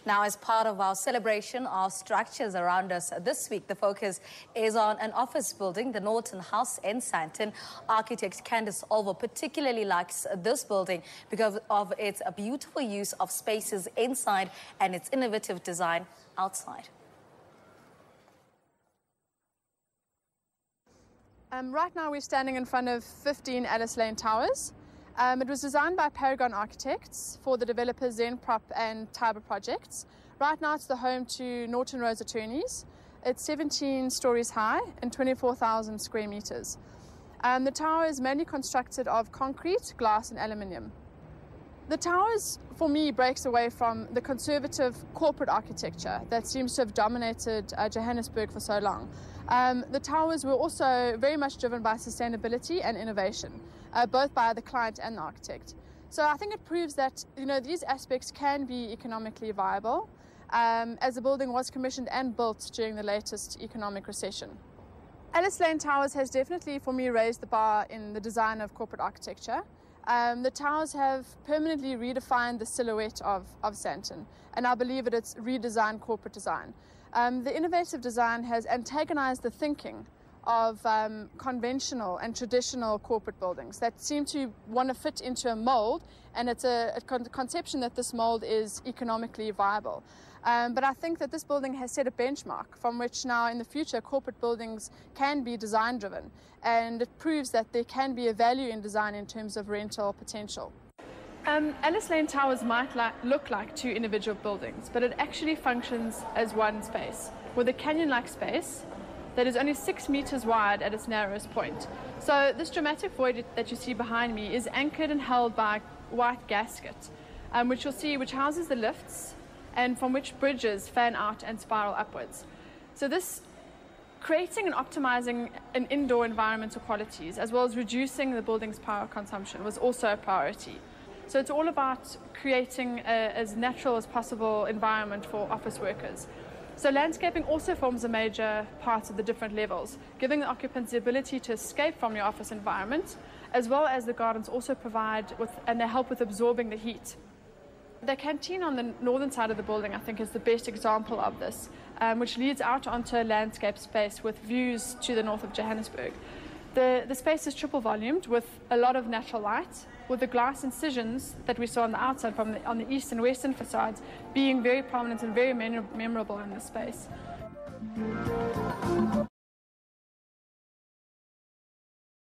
Now, as part of our celebration of structures around us this week, the focus is on an office building, the Norton House in Sandton. Architect Candice Olver particularly likes this building because of its beautiful use of spaces inside and its innovative design outside. Right now we're standing in front of 15 Alice Lane Towers. It was designed by Paragon Architects for the developers ZA and Tiber projects. Right now it's the home to Norton Rose attorneys. It's 17 stories high and 24,000 square meters. The tower is mainly constructed of concrete, glass and aluminium. The towers, for me, breaks away from the conservative corporate architecture that seems to have dominated Johannesburg for so long. The towers were also very much driven by sustainability and innovation, both by the client and the architect. So I think it proves that, these aspects can be economically viable, as the building was commissioned and built during the latest economic recession. Alice Lane Towers has definitely, for me, raised the bar in the design of corporate architecture. The towers have permanently redefined the silhouette of Sandton, and I believe that it's redesigned corporate design. The innovative design has antagonized the thinking of conventional and traditional corporate buildings that seem to want to fit into a mold, and it's a conception that this mold is economically viable. But I think that this building has set a benchmark from which now in the future corporate buildings can be design driven, and it proves that there can be a value in design in terms of rental potential. Alice Lane Towers might look like two individual buildings, but it actually functions as one space with a canyon-like space that is only 6 meters wide at its narrowest point. So this dramatic void that you see behind me is anchored and held by a white gasket, which you'll see, which houses the lifts and from which bridges fan out and spiral upwards. So this creating and optimizing an indoor environmental qualities as well as reducing the building's power consumption was also a priority. So it's all about creating as natural as possible environment for office workers. So landscaping also forms a major part of the different levels, giving the occupants the ability to escape from your office environment, as well as the gardens also provide and they help with absorbing the heat. The canteen on the northern side of the building, I think, is the best example of this, which leads out onto a landscape space with views to the north of Johannesburg. The space is triple volumed with a lot of natural light, with the glass incisions that we saw on the outside on the east and western facades being very prominent and very memorable in this space.